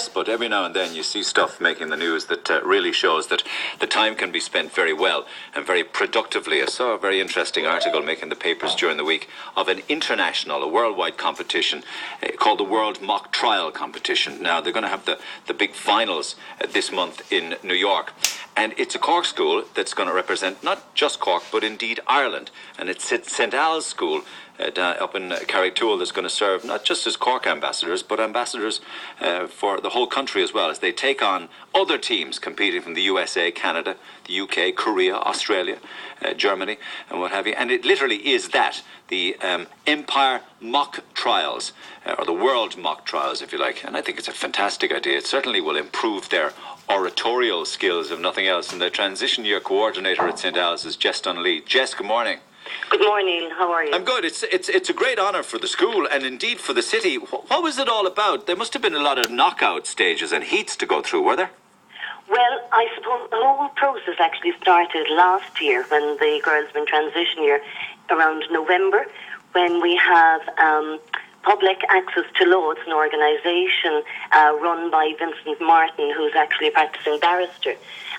Yes, but every now and then you see stuff making the news that really shows that the time can be spent very well and very productively. I saw a very interesting article making the papers during the week of an international, a worldwide competition called the World Mock Trial Competition. Now, they're going to have the big finals this month in New York. And it's a Cork school that's going to represent not just Cork, but indeed Ireland. And it's at St. Al's School up in Carrigtwohill that's going to serve not just as Cork ambassadors, but ambassadors for the whole country as well, as they take on other teams competing from the USA, Canada, the UK, Korea, Australia, Germany, and what have you. And it literally is that, the Empire Mock Trials, or the World Mock Trials, if you like. And I think it's a fantastic idea. It certainly will improve their oratorial skills, if nothing else. And the transition year coordinator at St. Al's is Jess Intervirw. Jess, good morning. Good morning. How are you? I'm good. It's a great honour for the school and indeed for the city. What was it all about? There must have been a lot of knockout stages and heats to go through, were there? Well, I suppose the whole process actually started last year when the girls were in transition year, around November, when we have Public Access to Law. It's an organisation run by Vincent Martin, who's actually a practicing barrister.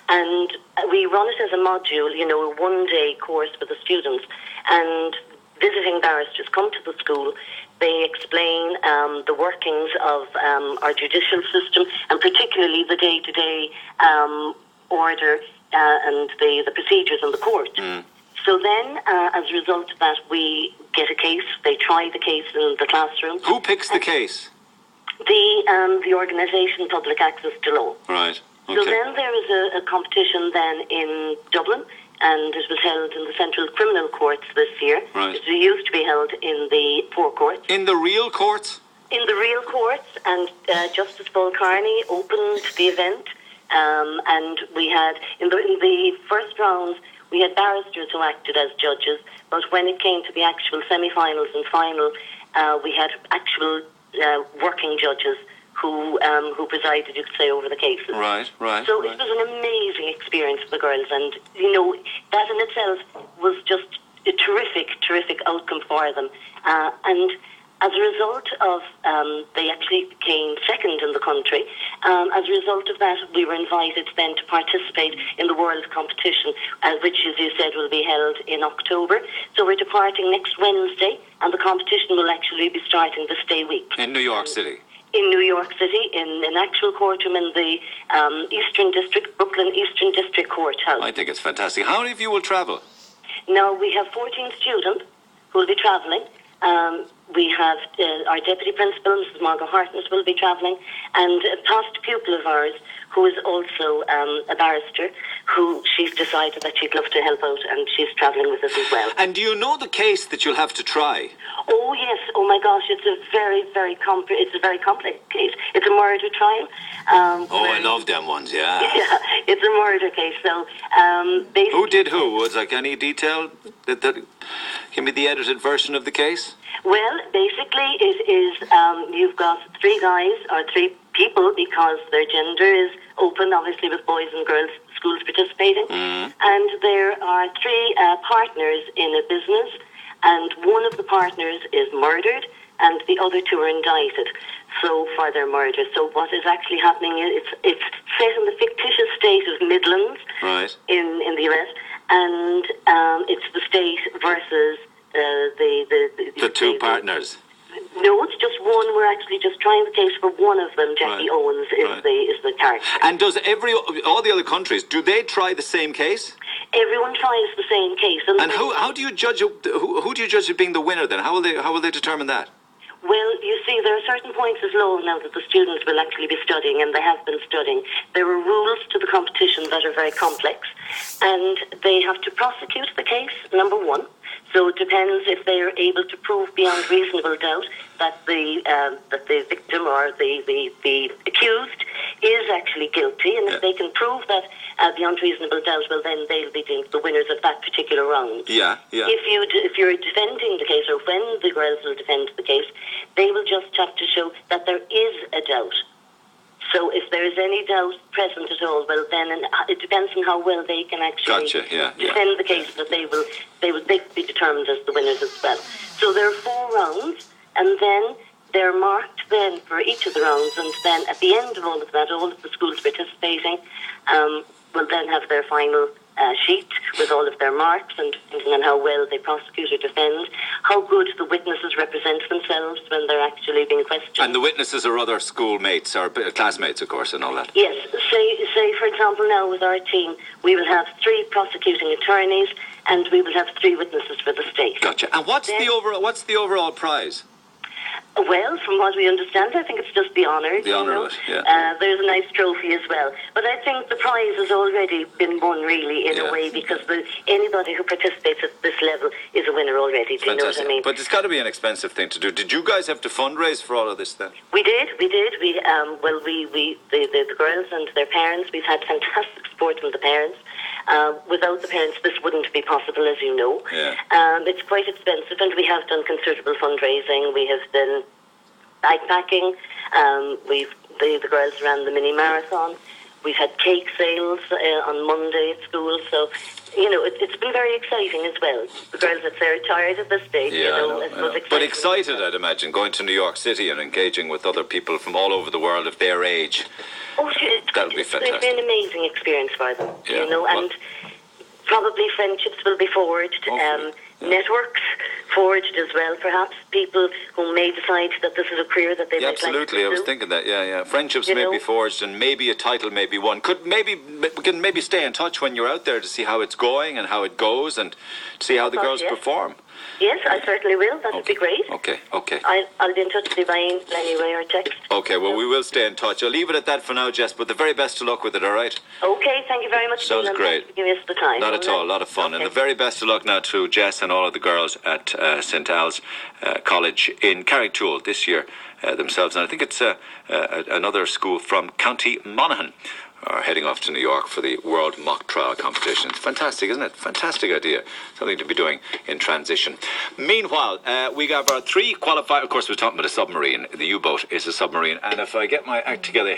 And we run it as a module, a one-day course for the students. And visiting barristers come to the school. They explain the workings of our judicial system, and particularly the day-to-day order and the procedures in the court. So then, as a result of that, we get a case. They try the case in the classroom. Who picks the case? The organisation Public Access to Law. Right. Okay. So then there is a competition then in Dublin, and it was held in the Central Criminal Courts this year. Right. It used to be held in the forecourts. In the real courts? In the real courts, and Justice Paul Carney opened the event, and we had, in the first rounds, we had barristers who acted as judges, but when it came to the actual semi-finals and final, we had actual working judges who presided, you could say, over the cases. Right. So it was an amazing experience for the girls, and, that in itself was just a terrific outcome for them. And as a result of, they actually came second in the country. As a result of that, we were invited then to participate in the World Competition, which, as you said, will be held in October. So we're departing next Wednesday, and the competition will actually be starting this day week. In New York City? In New York City, in an actual courtroom in the Eastern District, Brooklyn Eastern District Courthouse. I think it's fantastic. How many of you will travel? Now, we have 14 students who will be travelling. We have our deputy principal, Mrs. Margot Hartness, will be travelling, and a past pupil of ours who is also a barrister, who she's decided that she'd love to help out, and she's travelling with us as well. And do you know the case that you'll have to try? Oh, yes. Oh, my gosh. It's a very complex case. It's a murder trial. I love them ones, yeah. Yeah, it's a murder case. So, basically... Who did who? Was like any detail? Give me the edited version of the case. Well, basically, it is you've got three guys, or three people, because their gender is open, obviously, with boys and girls schools participating. And there are three partners in a business, and one of the partners is murdered, and the other two are indicted for their murder. So what is actually happening is it's set in the fictitious state of Midlands, right, in the US, and it's the state versus the two partners. No, it's just one. We're actually just trying the case for one of them. Jackie Owens is the character. And does all the other countries, do they try the same case? Everyone tries the same case. And how do you judge who do you judge as being the winner then? How will they determine that? Well, you see, there are certain points as law now that the students will actually be studying, and they have been studying. There are rules to the competition that are very complex, and they have to prosecute the case, number one. So it depends if they are able to prove beyond reasonable doubt that the victim or the accused is actually guilty, and if they can prove that beyond reasonable doubt, well, then they'll be deemed the winners of that particular round. Yeah. If you're defending the case, or when the girls will defend the case, they will just have to show that there is a doubt. So if there is any doubt present at all, well, then it depends on how well they can actually defend the case, that they will be determined as the winners as well. So there are 4 rounds, and then they're marked then for each of the rounds, and then at the end of all of that, all of the schools participating will then have their final sheet with all of their marks, and depending on how well they prosecute or defend, how good the witnesses represent themselves when they're actually being questioned. And the witnesses are other schoolmates or classmates, of course, and all that. Yes. Say for example, now with our team, we will have 3 prosecuting attorneys, and we will have 3 witnesses for the state. Gotcha. And what's the overall prize? Well, from what we understand, I think it's just the honour. The honour of it, yeah. There's a nice trophy as well. But I think the prize has already been won, really, in a way, because anybody who participates at this level is a winner already. Do you know what I mean? But it's got to be an expensive thing to do. Did you guys have to fundraise for all of this then? We did. The girls and their parents, we've had fantastic support from the parents. Without the parents, this wouldn't be possible, as you know. Yeah. It's quite expensive, and we have done considerable fundraising. We have been backpacking. The girls ran the mini marathon. We've had cake sales on Monday at school. So, it's been very exciting as well. The girls are very tired at this stage. But excited, I'd imagine, going to New York City and engaging with other people from all over the world of their age. Oh, that would be fantastic. It's been an amazing experience for them, Yeah, and probably friendships will be forged, networks forged as well, perhaps, people who may decide that this is a career that they might absolutely, like to do. I was thinking that, yeah. Friendships may be forged, and maybe a title may be won. We can maybe stay in touch when you're out there to see how it's going and how it goes, and to see how the girls perform. Yes, I certainly will. That would be great. Okay. I'll be in touch with you by email anyway, or text. Okay, well, we will stay in touch. I'll leave it at that for now, Jess, but the very best of luck with it, all right? Okay, thank you very much. Sounds great. Thanks for giving us the time. Not at all, a lot of fun. Okay. And the very best of luck now to Jess and all of the girls at St. Al's College in Carrigtwohill this year themselves. And I think it's another school from County Monaghan are heading off to New York for the World Mock Trial Competition. It's fantastic, isn't it? Fantastic idea. Something to be doing in transition. Meanwhile, we got our 3 qualified. Of course, we're talking about a submarine. The U-boat is a submarine. And if I get my act together